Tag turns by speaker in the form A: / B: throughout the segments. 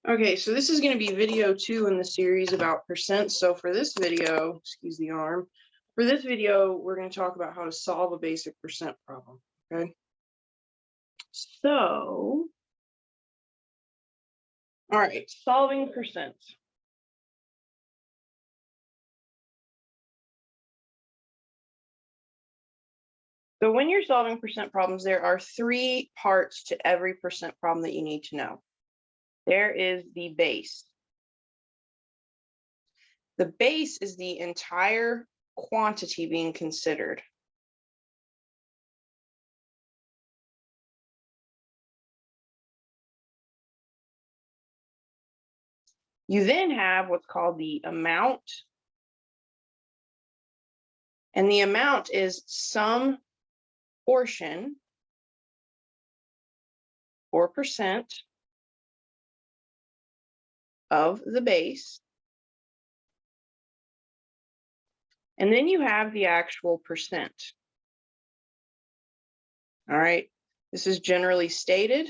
A: Okay, so this is going to be video 2 in the series about percent. So for this video, excuse the arm, for this video, we're going to talk about how to solve a basic percent problem. Okay. So, all right, solving percent. So when you're solving percent problems, there are 3 parts to every percent problem that you need to know. There is the base. The base is the entire quantity being considered. You then have what's called the amount. And the amount is some portion or percent of the base. And then you have the actual percent. All right, this is generally stated.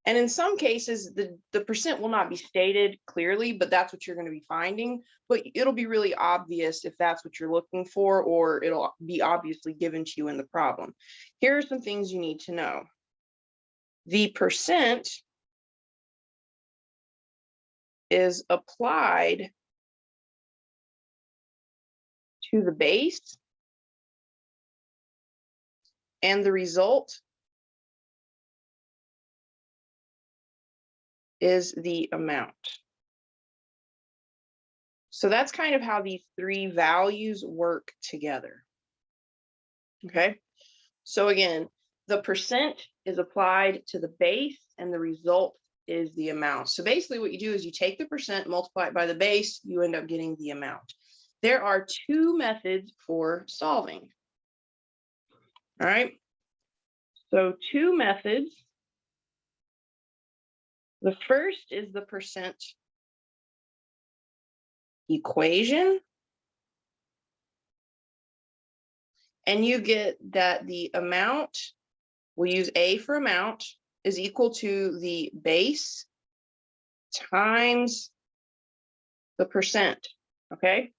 A: And in some cases, the percent will not be stated clearly, but that's what you're going to be finding. But it'll be really obvious if that's what you're looking for, or it'll be obviously given to you in the problem. Here are some things you need to know. The percent is applied to the base, and the result is the amount. So that's kind of how these 3 values work together. Okay, so again, the percent is applied to the base and the result is the amount. So basically what you do is you take the percent, multiply it by the base, you end up getting the amount. There are 2 methods for solving. All right, so 2 methods. The first is the percent equation. And you get that the amount, we'll use A for amount, is equal to the base times the percent, okay?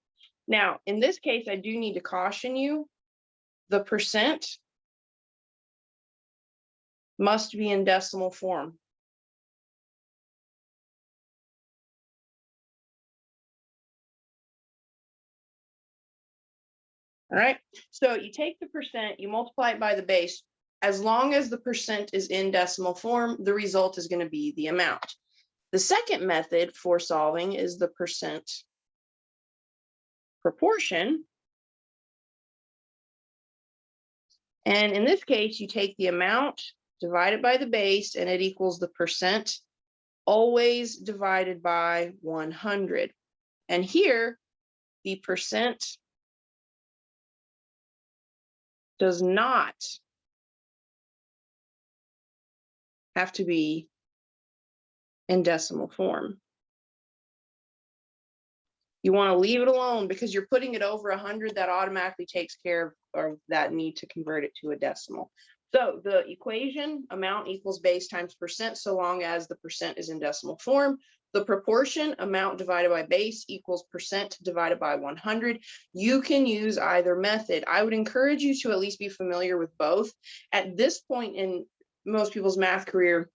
A: Now, in this case, I do need to caution you, the percent must be in decimal form. All right, so you take the percent, you multiply it by the base. As long as the percent is in decimal form, the result is going to be the amount. The second method for solving is the percent proportion. And in this case, you take the amount divided by the base, and it equals the percent, always divided by 100. And here, the percent does not have to be in decimal form. You want to leave it alone because you're putting it over 100, that automatically takes care of that need to convert it to a decimal. So the equation, amount equals base times percent, so long as the percent is in decimal form. The proportion, amount divided by base, equals percent divided by 100. You can use either method. I would encourage you to at least be familiar with both. At this point in most people's math career,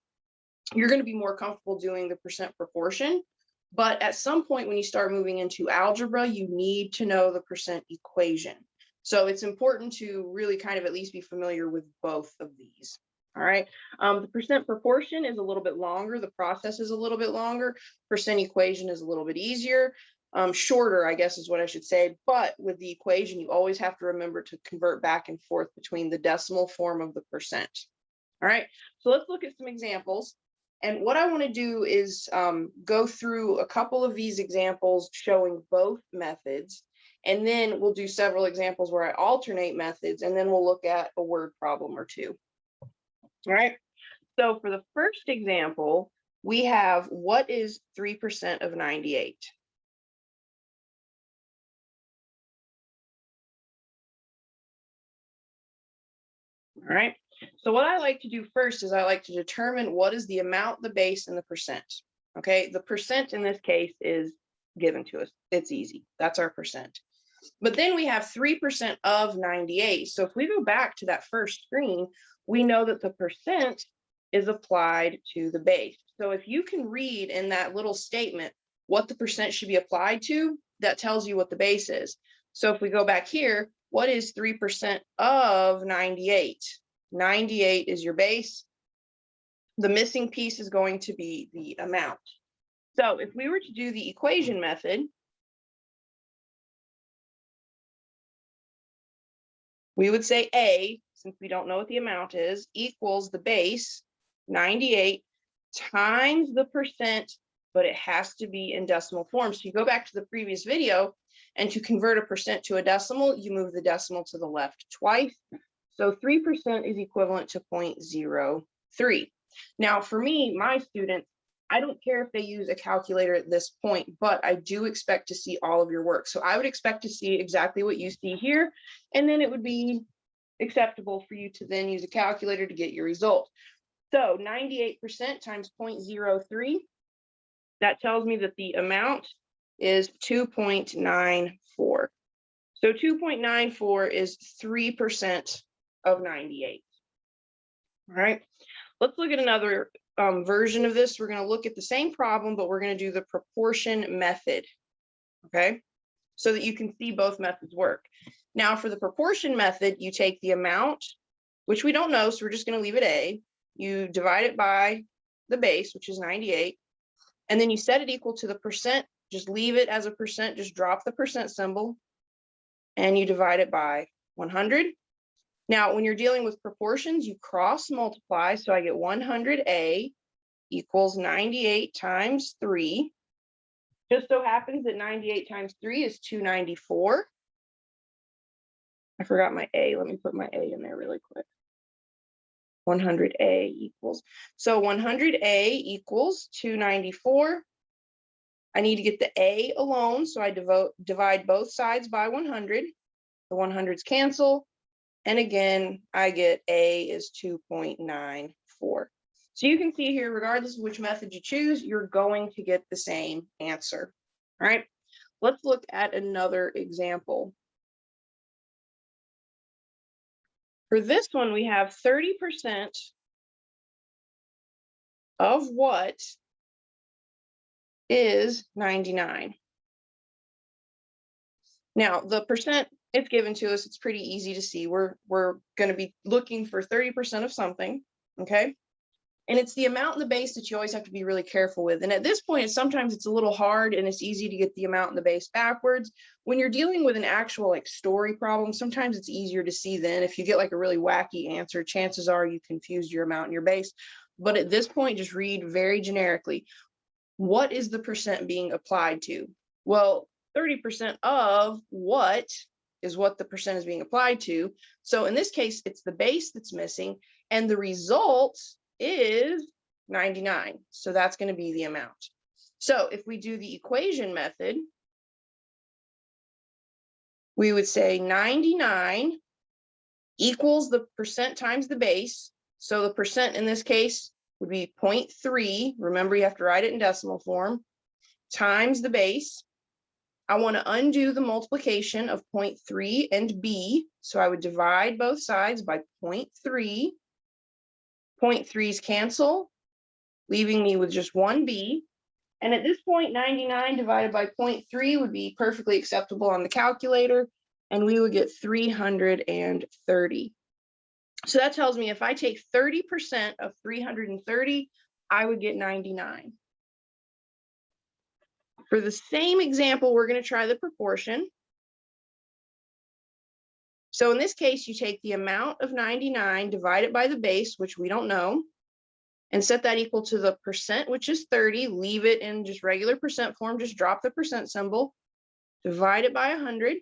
A: you're going to be more comfortable doing the percent proportion. But at some point when you start moving into algebra, you need to know the percent equation. So it's important to really kind of at least be familiar with both of these. All right. The percent proportion is a little bit longer. The process is a little bit longer. Percent equation is a little bit easier. Shorter, I guess is what I should say. But with the equation, you always have to remember to convert back and forth between the decimal form of the percent. All right. So let's look at some examples. And what I want to do is go through a couple of these examples showing both methods. And then we'll do several examples where I alternate methods, and then we'll look at a word problem or two. All right. So for the first example, we have, what is 3% of 98? All right. So what I like to do first is I like to determine what is the amount, the base, and the percent. Okay, the percent in this case is given to us. It's easy. That's our percent. But then we have 3% of 98. So if we go back to that first screen, we know that the percent is applied to the base. So if you can read in that little statement what the percent should be applied to, that tells you what the base is. So if we go back here, what is 3% of 98? 98 is your base. The missing piece is going to be the amount. So if we were to do the equation method, we would say A, since we don't know what the amount is, equals the base, 98, times the percent, but it has to be in decimal form. So you go back to the previous video, and to convert a percent to a decimal, you move the decimal to the left twice. So 3% is equivalent to 0.03. Now, for me, my students, I don't care if they use a calculator at this point, but I do expect to see all of your work. So I would expect to see exactly what you see here, and then it would be acceptable for you to then use a calculator to get your result. So 98% times 0.03, that tells me that the amount is 2.94. So 2.94 is 3% of 98. All right, let's look at another version of this. We're going to look at the same problem, but we're going to do the proportion method. Okay, so that you can see both methods work. Now for the proportion method, you take the amount, which we don't know, so we're just going to leave it A. You divide it by the base, which is 98, and then you set it equal to the percent. Just leave it as a percent, just drop the percent symbol, and you divide it by 100. Now, when you're dealing with proportions, you cross multiply. So I get 100A equals 98 times 3. Just so happens that 98 times 3 is 294. I forgot my A. Let me put my A in there really quick. 100A equals. So 100A equals 294. I need to get the A alone. So I divide both sides by 100. The 100s cancel. And again, I get A is 2.94. So you can see here, regardless of which method you choose, you're going to get the same answer. All right, let's look at another example. For this one, we have 30% of what is 99. Now, the percent, it's given to us, it's pretty easy to see. We're going to be looking for 30% of something, okay? And it's the amount and the base that you always have to be really careful with. And at this point, sometimes it's a little hard and it's easy to get the amount and the base backwards. When you're dealing with an actual like story problem, sometimes it's easier to see then. If you get like a really wacky answer, chances are you confused your amount and your base. But at this point, just read very generically. What is the percent being applied to? Well, 30% of what is what the percent is being applied to. So in this case, it's the base that's missing, and the result is 99. So that's going to be the amount. So if we do the equation method, we would say 99 equals the percent times the base. So the percent in this case would be 0.3. Remember, you have to write it in decimal form, times the base. I want to undo the multiplication of 0.3 and b. So I would divide both sides by 0.3. 0.3's cancel, leaving me with just 1b. And at this point, 99 divided by 0.3 would be perfectly acceptable on the calculator, and we would get 330. So that tells me if I take 30% of 330, I would get 99. For the same example, we're going to try the proportion. So in this case, you take the amount of 99, divide it by the base, which we don't know, and set that equal to the percent, which is 30. Leave it in just regular percent form. Just drop the percent symbol, divide it by 100.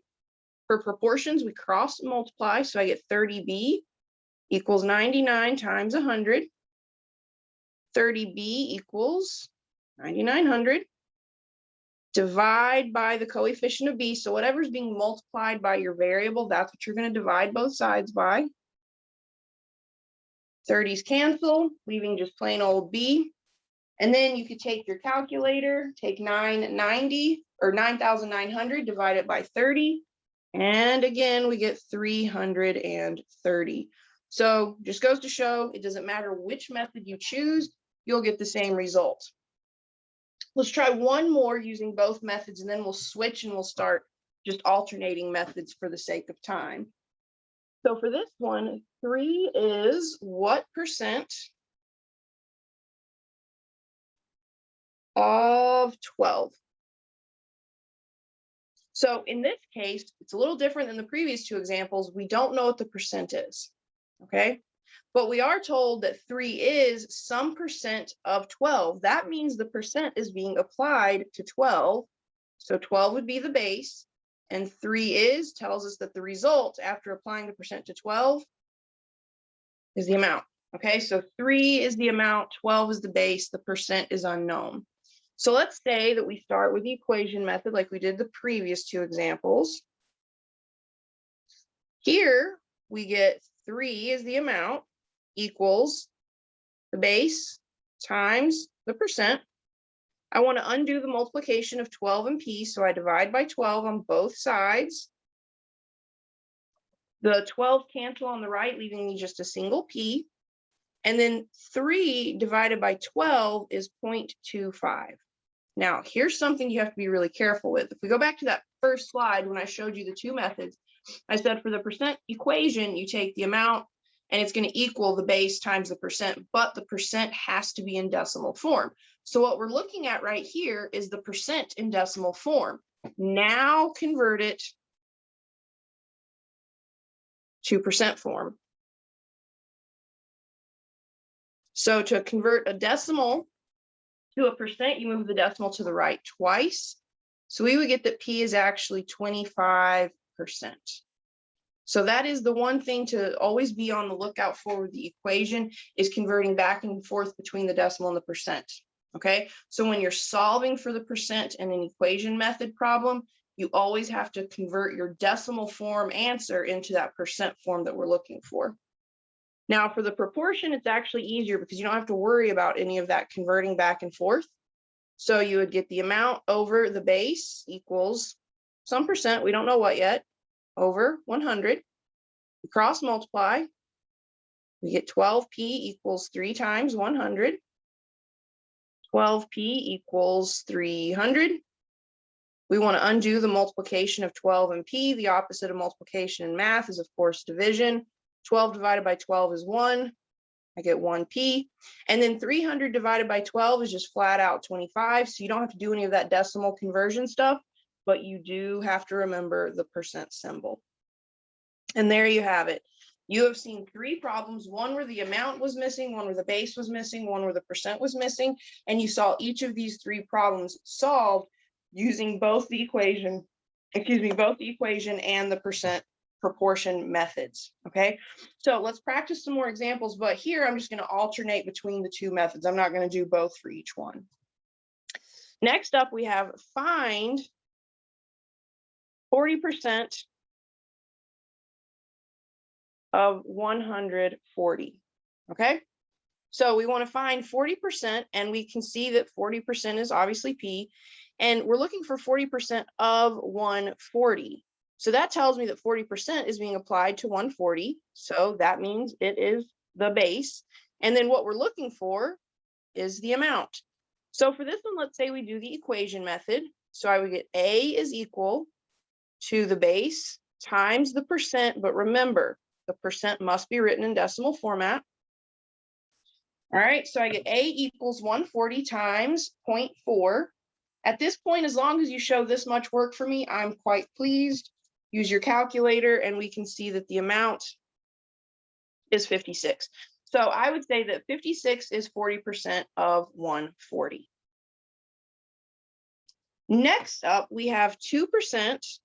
A: For proportions, we cross multiply. So I get 30b equals 99 times 100. 30b equals 9,900. Divide by the coefficient of b. So whatever's being multiplied by your variable, that's what you're going to divide both sides by. 30s cancel, leaving just plain old B. And then you could take your calculator, take 990 or 9,900, divide it by 30. And again, we get 330. So just goes to show it doesn't matter which method you choose, you'll get the same result. Let's try one more using both methods, and then we'll switch and we'll start just alternating methods for the sake of time. So for this one, 3 is what percent of 12? So in this case, it's a little different than the previous two examples. We don't know what the percent is, okay? But we are told that 3 is some percent of 12. That means the percent is being applied to 12. So 12 would be the base, and 3 is tells us that the result after applying the percent to 12 is the amount, okay? So 3 is the amount, 12 is the base, the percent is unknown. So let's say that we start with the equation method like we did the previous two examples. Here we get 3 is the amount equals the base times the percent. I want to undo the multiplication of 12 and p, so I divide by 12 on both sides. The 12 cancel on the right, leaving me just a single p. And then 3 divided by 12 is 0.25. Now, here's something you have to be really careful with. If we go back to that first slide when I showed you the two methods, I said for the percent equation, you take the amount and it's going to equal the base times the percent, but the percent has to be in decimal form. So what we're looking at right here is the percent in decimal form. Now convert it to percent form. So to convert a decimal to a percent, you move the decimal to the right twice. So we would get that P is actually 25%. So that is the one thing to always be on the lookout for with the equation, is converting back and forth between the decimal and the percent. Okay, so when you're solving for the percent in an equation method problem, you always have to convert your decimal form answer into that percent form that we're looking for. Now for the proportion, it's actually easier because you don't have to worry about any of that converting back and forth. So you would get the amount over the base equals some percent, we don't know what yet, over 100. We cross multiply, we get 12p equals 3 times 100. 12p equals 300. We want to undo the multiplication of 12 and p. The opposite of multiplication in math is, of course, division. 12 divided by 12 is 1. I get 1p. And then 300 divided by 12 is just flat out 25. So you don't have to do any of that decimal conversion stuff, but you do have to remember the percent symbol. And there you have it. You have seen 3 problems, one where the amount was missing, one where the base was missing, one where the percent was missing. And you saw each of these 3 problems solved using both the equation, both the equation and the percent proportion methods. Okay, so let's practice some more examples, but here I'm just going to alternate between the two methods. I'm not going to do both for each one. Next up, we have find 40% of 140. Okay, so we want to find 40%, and we can see that 40% is obviously P, and we're looking for 40% of 140. So that tells me that 40% is being applied to 140. So that means it is the base. And then what we're looking for is the amount. So for this one, let's say we do the equation method. So I would get A is equal to the base times the percent. But remember, the percent must be written in decimal format. All right, so I get A equals 140 times 0.4. At this point, as long as you show this much work for me, I'm quite pleased. Use your calculator and we can see that the amount is 56. So I would say that 56 is 40% of 140. Next up, we have 2%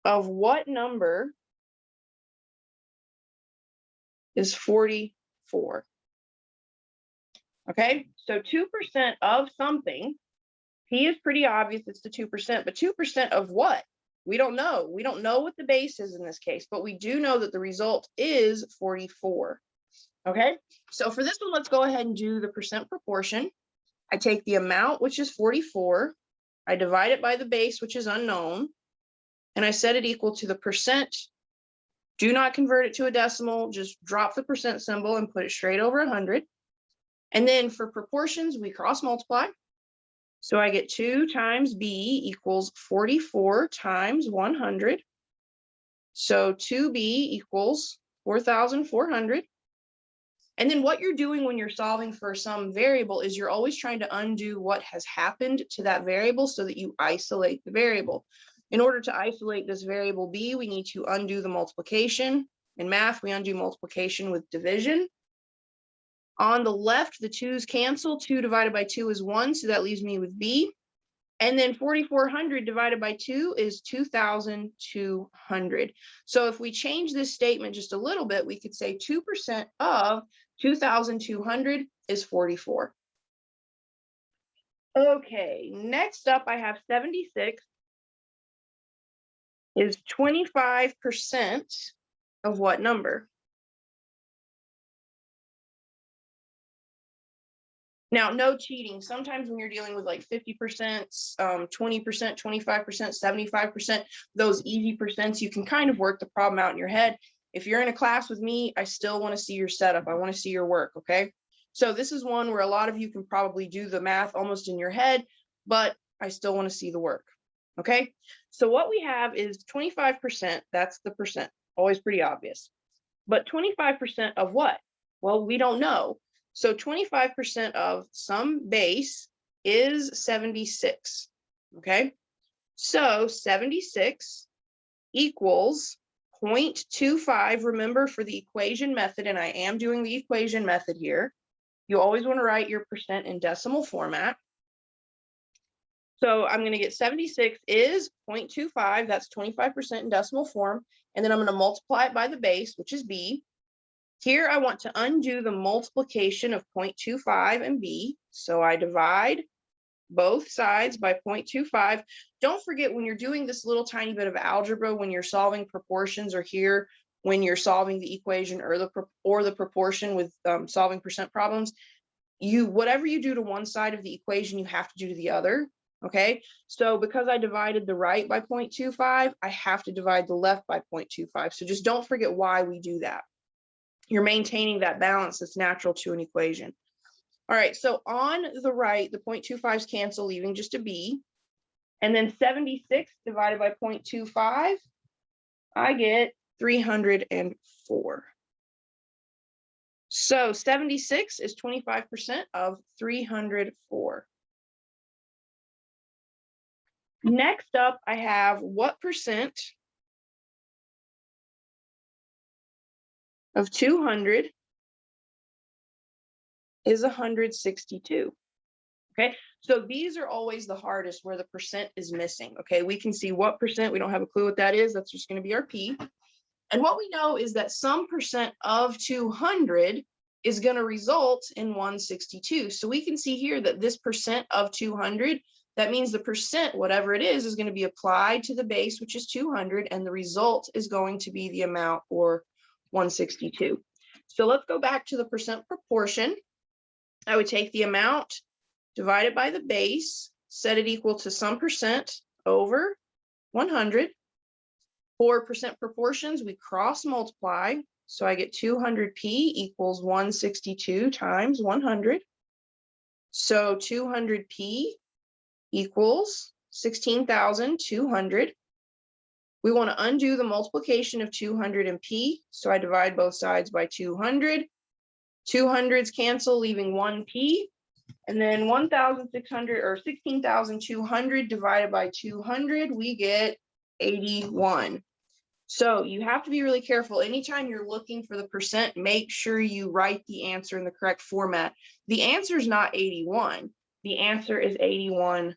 A: of what number is 44? Okay, so 2% of something. P is pretty obvious, it's the 2%, but 2% of what? We don't know. We don't know what the base is in this case, but we do know that the result is 44. Okay, so for this one, let's go ahead and do the percent proportion. I take the amount, which is 44. I divide it by the base, which is unknown, and I set it equal to the percent. Do not convert it to a decimal, just drop the percent symbol and put it straight over 100. And then for proportions, we cross multiply. So I get 2 times B equals 44 times 100. So 2B equals 4,400. And then what you're doing when you're solving for some variable is you're always trying to undo what has happened to that variable so that you isolate the variable. In order to isolate this variable B, we need to undo the multiplication. In math, we undo multiplication with division. On the left, the 2's cancel. 2 divided by 2 is 1, so that leaves me with B. And then 4,400 divided by 2 is 2,200. So if we change this statement just a little bit, we could say 2% of 2,200 is 44. Okay, next up I have 76 is 25% of what number? Now, no cheating. Sometimes when you're dealing with like 50%, 20%, 25%, 75%, those easy percents, you can kind of work the problem out in your head. If you're in a class with me, I still want to see your setup. I want to see your work, okay? So this is one where a lot of you can probably do the math almost in your head, but I still want to see the work, okay? So what we have is 25%, that's the percent, always pretty obvious. But 25% of what? Well, we don't know. So 25% of some base is 76, okay? So 76 equals 0.25. Remember, for the equation method, and I am doing the equation method here, you always want to write your percent in decimal format. So I'm going to get 76 is 0.25, that's 25% in decimal form, and then I'm going to multiply it by the base, which is B. Here, I want to undo the multiplication of 0.25 and B. So I divide both sides by 0.25. Don't forget, when you're doing this little tiny bit of algebra, when you're solving proportions, or here, when you're solving the equation or the proportion with solving percent problems, whatever you do to one side of the equation, you have to do to the other. Okay, so because I divided the right by 0.25, I have to divide the left by 0.25. So just don't forget why we do that. You're maintaining that balance that's natural to an equation. All right, so on the right, the 0.25s cancel, leaving just a B. And then 76 divided by 0.25, I get 304. So 76 is 25% of 304. Next up, I have what percent of 200 is 162. Okay, so these are always the hardest, where the percent is missing. Okay, we can see what percent, we don't have a clue what that is. That's just going to be our P. And what we know is that some percent of 200 is going to result in 162. So we can see here that this percent of 200, that means the percent, whatever it is going to be applied to the base, which is 200, and the result is going to be the amount, or 162. So let's go back to the percent proportion. I would take the amount, divide it by the base, set it equal to some percent over 100. For percent proportions, we cross multiply. So I get 200p equals 162 times 100. So 200p equals 16,200. We want to undo the multiplication of 200 and p. So I divide both sides by 200. 200s cancel, leaving 1p. And then 1,600 or 16,200 divided by 200, we get 81. So you have to be really careful. Anytime you're looking for the percent, make sure you write the answer in the correct format. The answer is not 81. The answer is 81%.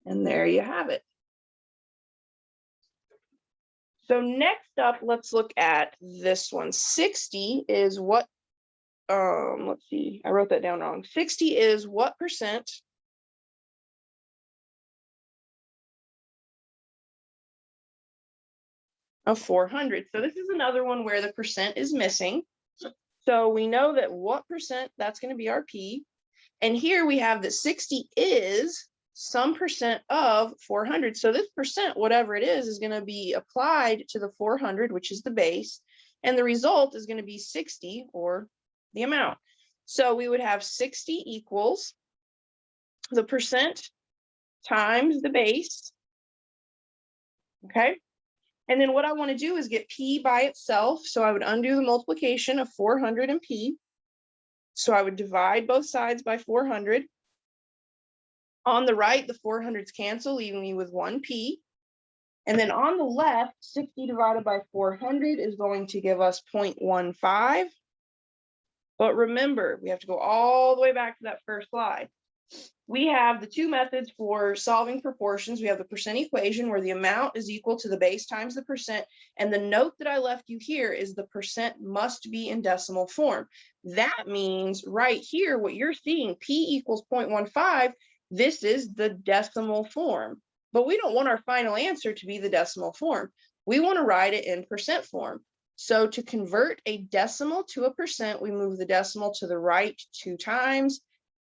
A: And there you have it. So next up, let's look at this one. 60 is what, let's see, I wrote that down wrong. 60 is what percent of 400. So this is another one where the percent is missing. So we know that what percent, that's going to be our P. And here we have that 60 is some percent of 400. So this percent, whatever it is going to be applied to the 400, which is the base. And the result is going to be 60, or the amount. So we would have 60 equals the percent times the base. Okay. And then what I want to do is get P by itself. So I would undo the multiplication of 400 and P. So I would divide both sides by 400. On the right, the 400s cancel, leaving me with 1 P. And then on the left, 60 divided by 400 is going to give us 0.15. But remember, we have to go all the way back to that first slide. We have the two methods for solving proportions. We have the percent equation where the amount is equal to the base times the percent. And the note that I left you here is the percent must be in decimal form. That means right here, what you're seeing, P equals 0.15, this is the decimal form. But we don't want our final answer to be the decimal form. We want to write it in percent form. So to convert a decimal to a percent, we move the decimal to the right 2 times.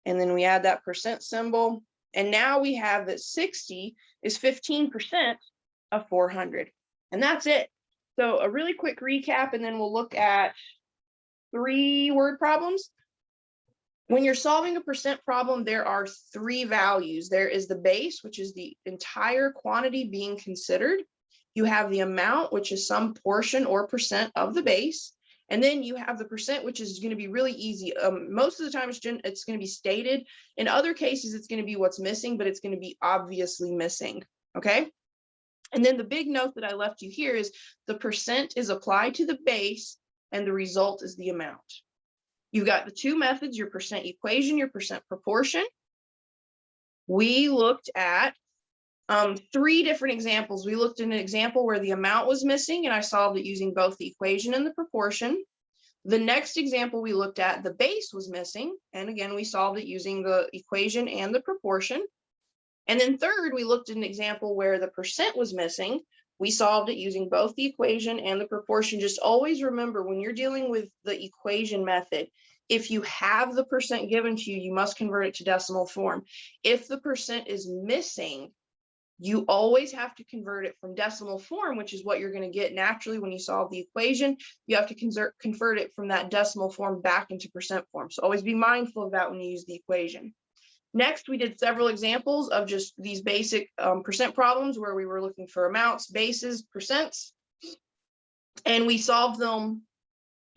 A: And then we add that percent symbol. And now we have that 60 is 15% of 400. And that's it. So a really quick recap, and then we'll look at 3 word problems. When you're solving a percent problem, there are 3 values. There is the base, which is the entire quantity being considered. You have the amount, which is some portion or percent of the base. And then you have the percent, which is going to be really easy. Most of the time, it's going to be stated. In other cases, it's going to be what's missing, but it's going to be obviously missing. Okay. And then the big note that I left you here is the percent is applied to the base, and the result is the amount. You've got the 2 methods, your percent equation, your percent proportion. We looked at 3 different examples. We looked at an example where the amount was missing, and I solved it using both the equation and the proportion. The next example we looked at, the base was missing, and again, we solved it using the equation and the proportion. And then third, we looked at an example where the percent was missing. We solved it using both the equation and the proportion. Just always remember, when you're dealing with the equation method, if you have the percent given to you, you must convert it to decimal form. If the percent is missing, you always have to convert it from decimal form, which is what you're going to get naturally when you solve the equation. You have to convert it from that decimal form back into percent form. So always be mindful of that when you use the equation. Next, we did several examples of just these basic percent problems where we were looking for amounts, bases, percents, and we solved them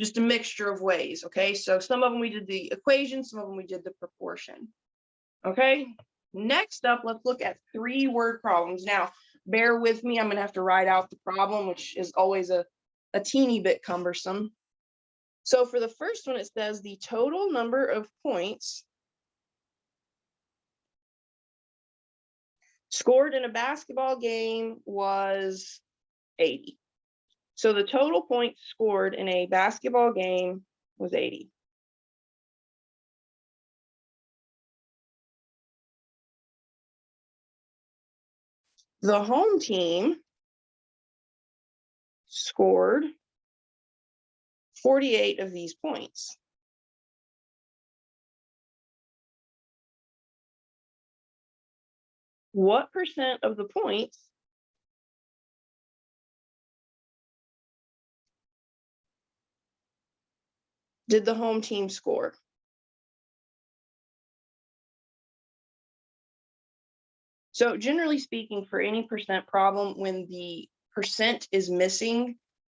A: just a mixture of ways. Okay, so some of them we did the equation, some of them we did the proportion. Okay. Next up, let's look at 3 word problems. Now, bear with me. I'm going to have to write out the problem, which is always a teeny bit cumbersome. So for the first one, it says the total number of points scored in a basketball game was 80. So the total points scored in a basketball game was 80. The home team scored 48 of these points. What percent of the points did the home team score? So generally speaking, for any percent problem, when the percent is missing,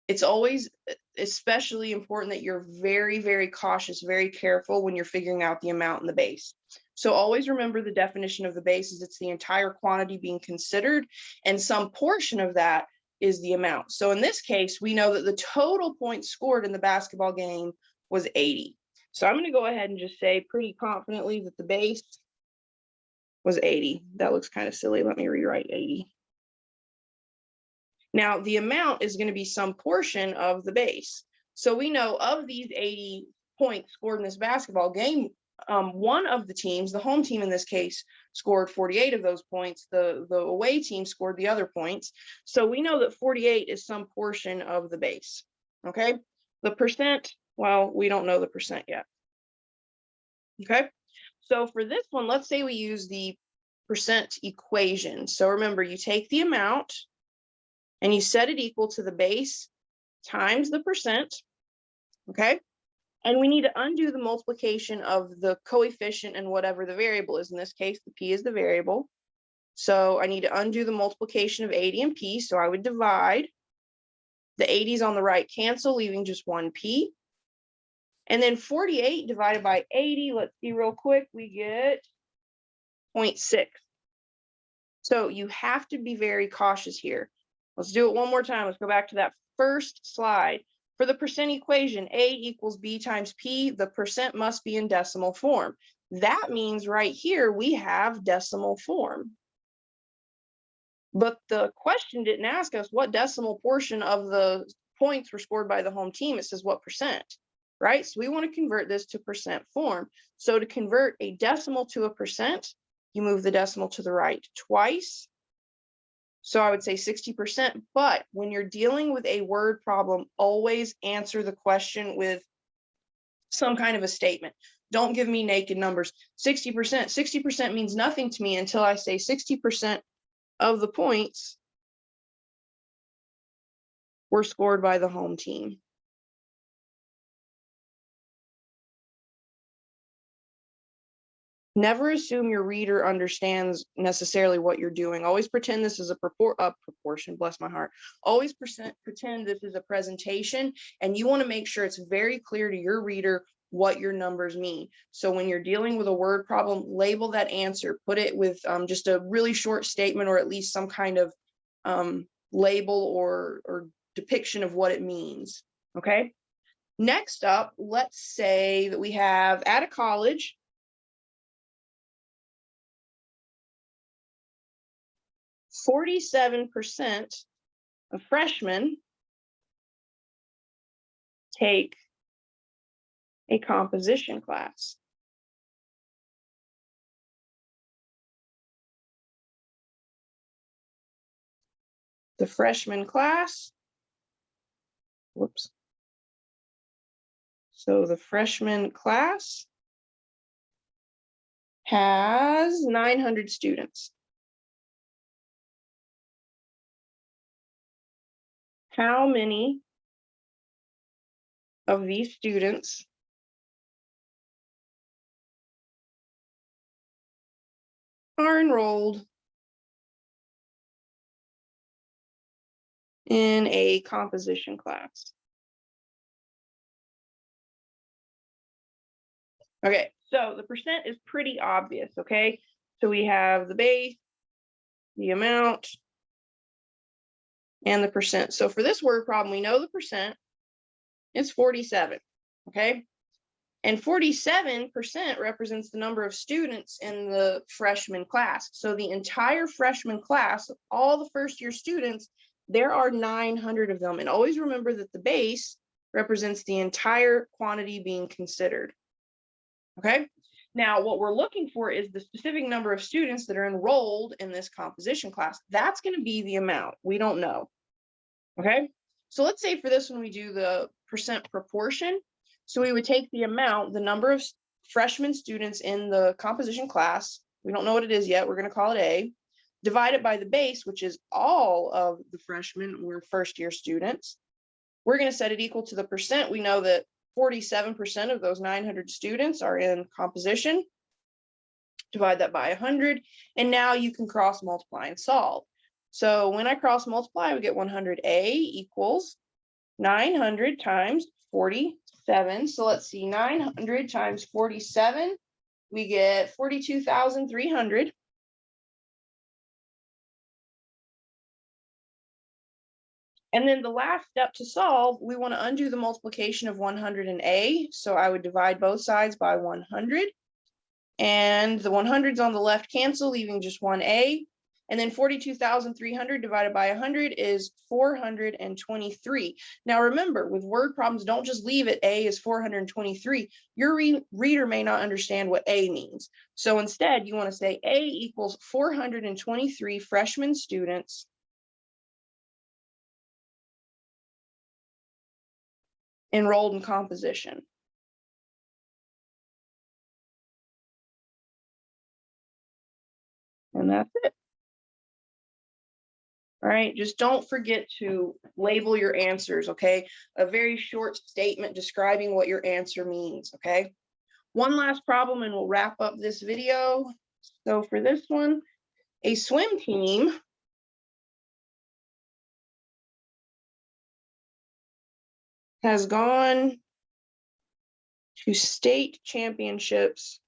A: it's always especially important that you're very, very cautious, very careful when you're figuring out the amount and the base. So always remember the definition of the base is it's the entire quantity being considered, and some portion of that is the amount. So in this case, we know that the total points scored in the basketball game was 80. So I'm going to go ahead and just say pretty confidently that the base was 80. That looks kind of silly. Let me rewrite 80. Now, the amount is going to be some portion of the base. So we know of these 80 points scored in this basketball game, one of the teams, the home team in this case, scored 48 of those points. The away team scored the other points. So we know that 48 is some portion of the base. Okay. The percent, well, we don't know the percent yet. Okay. So for this one, let's say we use the percent equation. So remember, you take the amount and you set it equal to the base times the percent. Okay. And we need to undo the multiplication of the coefficient and whatever the variable is. In this case, the P is the variable. So I need to undo the multiplication of 80 and P. So I would divide. The 80s on the right cancel, leaving just one P. And then 48 divided by 80, let's see real quick, we get 0.6. So you have to be very cautious here. Let's do it one more time. Let's go back to that first slide. For the percent equation, A equals B times P, the percent must be in decimal form. That means right here, we have decimal form. But the question didn't ask us what decimal portion of the points were scored by the home team. It says what percent, right? So we want to convert this to percent form. So to convert a decimal to a percent, you move the decimal to the right twice. So I would say 60%, but when you're dealing with a word problem, always answer the question with some kind of a statement. Don't give me naked numbers. 60%. 60% means nothing to me until I say 60% of the points were scored by the home team. Never assume your reader understands necessarily what you're doing. Always pretend this is a proportion, bless my heart. Always pretend this is a presentation, and you want to make sure it's very clear to your reader what your numbers mean. So when you're dealing with a word problem, label that answer, put it with just a really short statement, or at least some kind of label or depiction of what it means, okay? Next up, let's say that we have at a college, 47% of freshmen take a composition class. The freshman class, whoops. So the freshman class has 900 students. How many of these students are enrolled in a composition class? Okay, so the percent is pretty obvious, okay? So we have the base, the amount, and the percent. So for this word problem, we know the percent is 47, okay? And 47% represents the number of students in the freshman class. So the entire freshman class, all the first year students, there are 900 of them. And always remember that the base represents the entire quantity being considered. Okay. Now, what we're looking for is the specific number of students that are enrolled in this composition class. That's going to be the amount. We don't know. Okay. So let's say for this one, we do the percent proportion. So we would take the amount, the number of freshman students in the composition class. We don't know what it is yet. We're going to call it A. Divide it by the base, which is all of the freshmen or first year students. We're going to set it equal to the percent. We know that 47% of those 900 students are in composition. Divide that by 100. And now you can cross multiply and solve. So when I cross multiply, we get 100A equals 900 times 47. So let's see, 900 times 47, we get 42,300. And then the last step to solve, we want to undo the multiplication of 100 and A. So I would divide both sides by 100. And the 100s on the left cancel, leaving just one A. And then 42,300 divided by 100 is 423. Now remember, with word problems, don't just leave it A is 423. Your reader may not understand what A means. So instead, you want to say A equals 423 freshman students enrolled in composition. And that's it. All right, just don't forget to label your answers, okay? A very short statement describing what your answer means, okay? One last problem and we'll wrap up this video. So for this one, a swim team has gone to state championships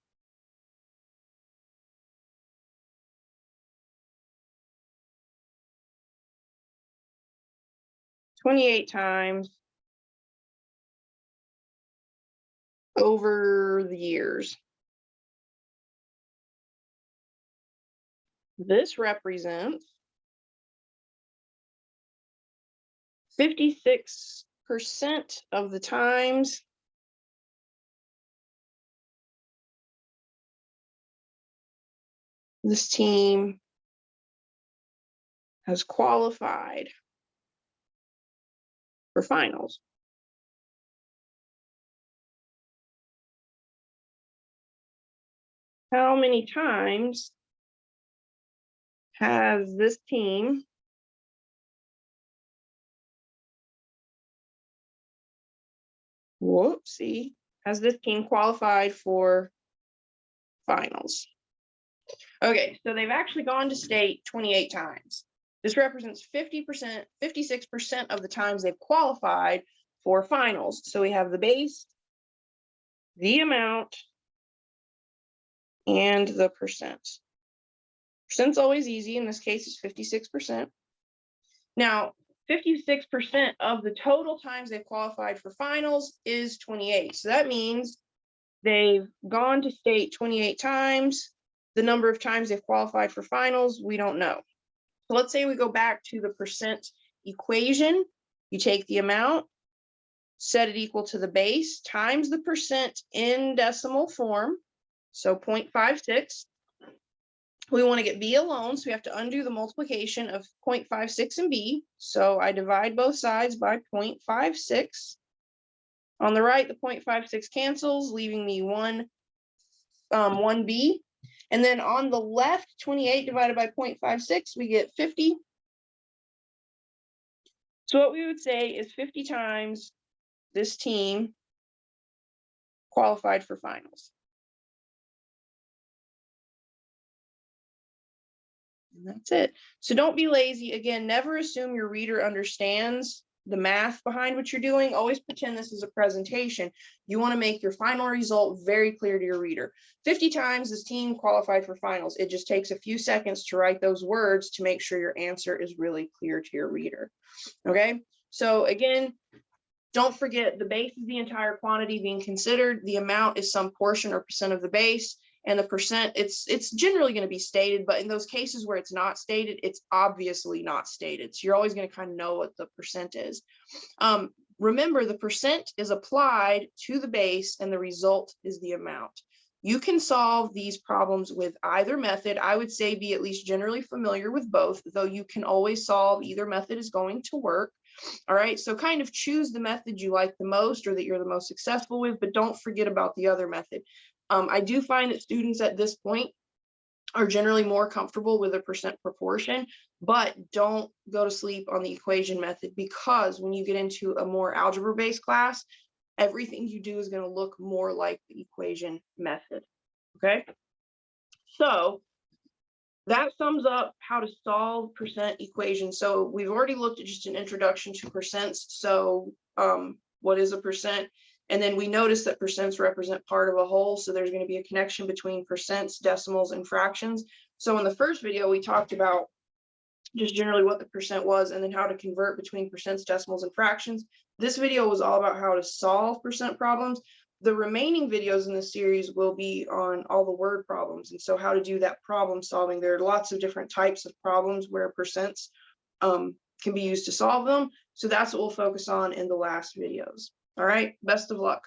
A: (28 times) over the years. This represents 56% of the times this team has qualified for finals. How many times has this team has this team qualified for finals? Okay, so they've actually gone to state 28 times. This represents 50%, 56% of the times they've qualified for finals. So we have the base, the amount, and the percent. Percent's always easy. In this case, it's 56%. Now, 56% of the total times they've qualified for finals is 28. So that means they've gone to state 28 times. The number of times they've qualified for finals, we don't know. So let's say we go back to the percent equation. You take the amount, set it equal to the base times the percent in decimal form. So 0.56. We want to get B alone, so we have to undo the multiplication of 0.56 and B. So I divide both sides by 0.56. On the right, the 0.56 cancels, leaving me 1B. And then on the left, 28 divided by 0.56, we get 50. So what we would say is 50 times this team qualified for finals. And that's it. So don't be lazy. Again, never assume your reader understands the math behind what you're doing. Always pretend this is a presentation. You want to make your final result very clear to your reader. 50 times this team qualified for finals. It just takes a few seconds to write those words to make sure your answer is really clear to your reader. Okay, so again, don't forget the base is the entire quantity being considered. The amount is some portion or percent of the base. And the percent, it's generally going to be stated, but in those cases where it's not stated, it's obviously not stated. So you're always going to kind of know what the percent is. Remember, the percent is applied to the base and the result is the amount. You can solve these problems with either method. I would say be at least generally familiar with both, though you can always solve either method is going to work. All right, so kind of choose the method you like the most or that you're the most successful with, but don't forget about the other method. I do find that students at this point are generally more comfortable with a percent proportion, but don't go to sleep on the equation method, because when you get into a more algebra-based class, everything you do is going to look more like the equation method. Okay, so that sums up how to solve percent equations. So we've already looked at just an introduction to percents. So what is a percent? And then we noticed that percents represent part of a whole. So there's going to be a connection between percents, decimals, and fractions. So in the first video, we talked about just generally what the percent was and then how to convert between percents, decimals, and fractions. This video was all about how to solve percent problems. The remaining videos in the series will be on all the word problems, and so how to do that problem solving. There are lots of different types of problems where percents can be used to solve them. So that's what we'll focus on in the last videos. All right, best of luck.